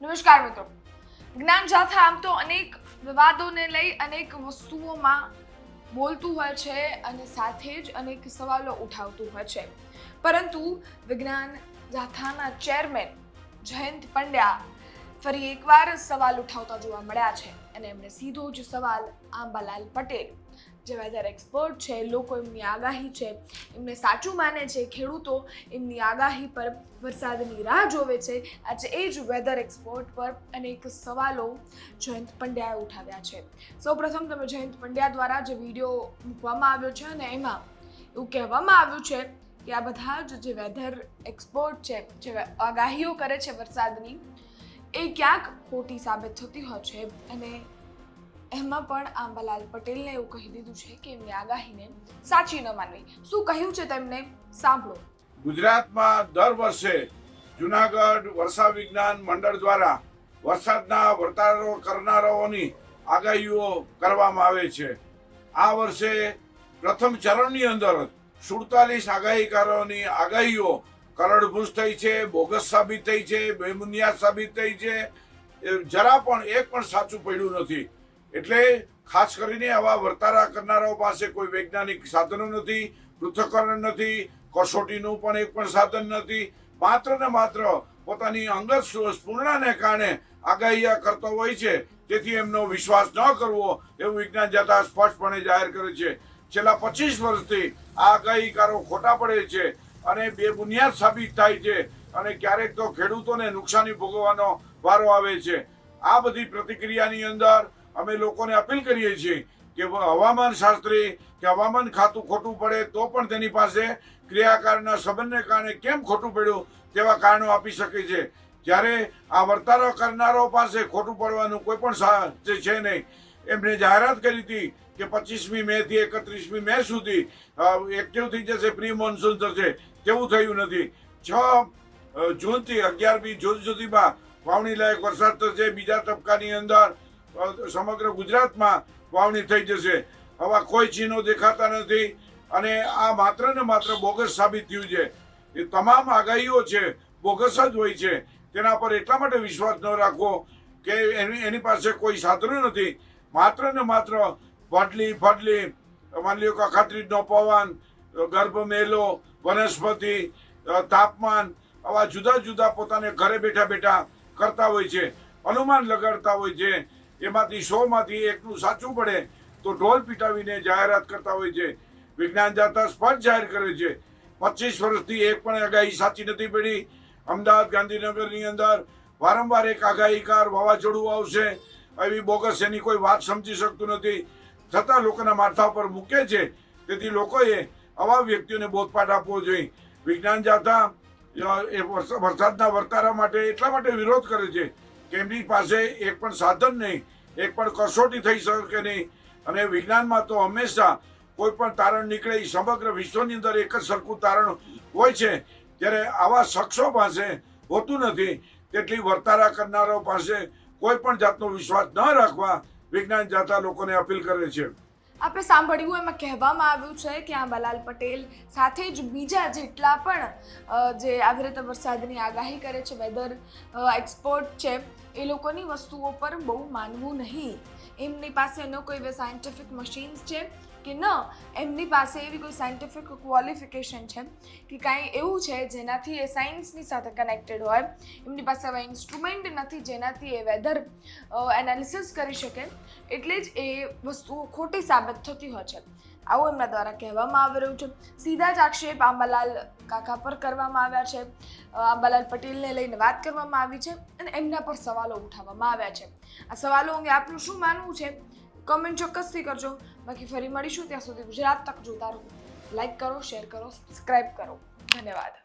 નમસ્કાર મિત્રો. જ્ઞાન જાથા આમ તો અનેક વિવાદોને લઈ અનેક વસ્તુઓમાં બોલતું હોય છે અને સાથે જ અનેક સવાલો ઉઠાવતું હોય છે, પરંતુ વિજ્ઞાન જાથાના ચેરમેન જયંત પંડ્યા ફરી એકવાર સવાલ ઉઠાવતા જોવા મળ્યા છે અને એમણે સીધો જ સવાલ આંબાલાલ પટેલ, જે વેધર એક્સપર્ટ છે, લોકો એમની આગાહી છે, એમને સાચું માને છે, ખેડૂતો એમની આગાહી પર વરસાદની રાહ જોવે છે, આજે એ જ વેધર એક્સપર્ટ પર અનેક સવાલો જયંત પંડ્યાએ ઉઠાવ્યા છે. સૌપ્રથમ તમે જયંત પંડ્યા દ્વારા જે વિડીયો મૂકવામાં આવ્યો છે અને એમાં એવું કહેવામાં આવ્યું છે કે આ બધા જ જે વેધર એક્સપર્ટ છે, જે આગાહીઓ કરે છે વરસાદની, એ ક્યાંક ખોટી સાબિત થતી હોય છે અને એમાં પણ આંબાલાલ પટેલને એવું કહી દીધું છે કે એમની આગાહીને સાચી ન માનવી. શું કહ્યું છે તેમને સાંભળો. ગુજરાતમાં દર વર્ષે જુનાગઢ વર્ષા વિજ્ઞાન મંડળ દ્વારા વરસાદના વર્તારો કરનારાઓની આગાહીઓ કરવામાં આવે છે. આ વર્ષે પ્રથમ ચરણની અંદર 47 આગાહીકારોની આગાહીઓ કરોડભૂસ થઈ છે, બોગસ સાબિત થઈ છે, બેબુનિયાદ સાબિત થઈ છે. જરા પણ એક પણ સાચું પડ્યું નથી. એટલે ખાસ કરીને આવા વર્તારા કરનારાઓ પાસે કોઈ વૈજ્ઞાનિક સાધનો નથી, પૃથ્થકરણ નથી, કસોટીનું પણ એક પણ સાધન નથી. માત્ર ને માત્ર પોતાની અંગત સ્ફૂર્ણાને કારણે આગાહીયા કરતો હોય છે. તેથી એમનો વિશ્વાસ ન કરવો એવું વિજ્ઞાન જાથા સ્પષ્ટપણે જાહેર કરે છે. છેલ્લા 25 વર્ષથી આ આગાહીકારો ખોટા પડે છે અને બેબુનિયાદ સાબિત થાય છે અને ક્યારેક તો ખેડૂતોને નુકસાની ભોગવવાનો વારો આવે છે. આ બધી પ્રતિક્રિયાની અંદર અમે લોકોને અપીલ કરીએ છીએ કે હવામાન શાસ્ત્રી કે હવામાન ખાતું ખોટું પડે તો પણ તેની પાસે ક્રિયાકારના સંબંધને કારણે કેમ ખોટું પડ્યું તેવા કારણો આપી શકે છે. જ્યારે આ વર્તારો કરનારો પાસે ખોટું પડવાનું કોઈ પણ છે નહીં. એમણે જાહેરાત કરી હતી કે 25મી મે થી 31મી મે સુધી એક્ટિવ થઈ જશે, પ્રી મોન્સૂન થશે. તેવું થયું નથી. 6 જૂનથી 11મી જૂન સુધીમાં વાવણી લાયક વરસાદ થશે. બીજા તબક્કાની અંદર સમગ્ર ગુજરાતમાં વાવણી થઈ જશે. હવે કોઈ ચિહ્નો દેખાતા નથી અને આ માત્ર ને માત્ર બોગસ સાબિત થયું છે. એ તમામ આગાહીઓ છે બોગસ જ હોય છે. તેના પર એટલા માટે વિશ્વાસ ન રાખવો કે એની પાસે કોઈ સાધનો નથી. માત્ર ને માત્ર ફડલી માની લ્યો કે અખાત્રીજનો પવન, ગર્ભ મેલો, વનસ્પતિ, તાપમાન, આવા જુદા જુદા પોતાને ઘરે બેઠા બેઠા કરતા હોય છે, અનુમાન લગાડતા હોય છે. એમાંથી 100માંથી એકનું સાચું પડે તો ઢોલ પીટાવીને જાહેરાત કરતા હોય છે. વિજ્ઞાન જાથા સ્પષ્ટ જાહેર કરે છે 25 વર્ષથી એક પણ આગાહી સાચી નથી પડી. અમદાવાદ, ગાંધીનગરની અંદર વારંવાર એક આગાહીકાર વાવાઝોડું આવશે એવી બોગસ એની કોઈ વાત સમજી શકતું નથી, છતાં લોકોના માથા પર મૂકે છે. તેથી લોકોએ આવા વ્યક્તિઓને બોધપાઠ આપવો જોઈએ. વિજ્ઞાન જાથા એ વરસાદના વર્તારા માટે એટલા માટે વિરોધ કરે છે કે એમની પાસે એક પણ સાધન નહીં, એક પણ કસોટી થઈ શકે નહીં. અને વિજ્ઞાનમાં તો હંમેશા કોઈ પણ તારણ નીકળે સમગ્ર વિશ્વની અંદર એક જ સરખું તારણ હોય છે, ત્યારે આવા શખ્સો પાસે હોતું નથી. તેટલી વર્તારા કરનારાઓ પાસે કોઈ પણ જાતનો વિશ્વાસ ન રાખવા વિજ્ઞાન જાથા લોકોને અપીલ કરે છે. આપણે સાંભળ્યું એમાં કહેવામાં આવ્યું છે કે આંબાલાલ પટેલ સાથે જ બીજા જેટલા પણ જે આવી રીતે વરસાદની આગાહી કરે છે, વેધર એક્સપર્ટ છે, એ લોકોની વસ્તુઓ પર બહુ માનવું નહીં. એમની પાસે ન કોઈ એવા સાયન્ટિફિક મશીન્સ છે કે ન એમની પાસે એવી કોઈ સાયન્ટિફિક ક્વોલિફિકેશન છે કે કાંઈ એવું છે જેનાથી એ સાયન્સની સાથે કનેક્ટેડ હોય. એમની પાસે એવા ઇન્સ્ટ્રુમેન્ટ નથી જેનાથી એ વેધર એનાલિસિસ કરી શકે. એટલે જ એ વસ્તુઓ ખોટી સાબિત થતી હોય છે, આવું એમના દ્વારા કહેવામાં આવી રહ્યું છે. સીધા જ આક્ષેપ આંબાલાલ કાકા પર કરવામાં આવ્યા છે. આંબાલાલ પટેલને લઈને વાત કરવામાં આવી છે અને એમના પર સવાલો ઉઠાવવામાં આવ્યા છે. આ સવાલો અંગે આપનું શું માનવું છે કમેન્ટ ચોક્કસથી કરજો. બાકી ફરી મળીશું. ત્યાં સુધી ગુજરાત તક જોતા રહો. લાઈક કરો, શેર કરો, સબસ્ક્રાઈબ કરો. ધન્યવાદ.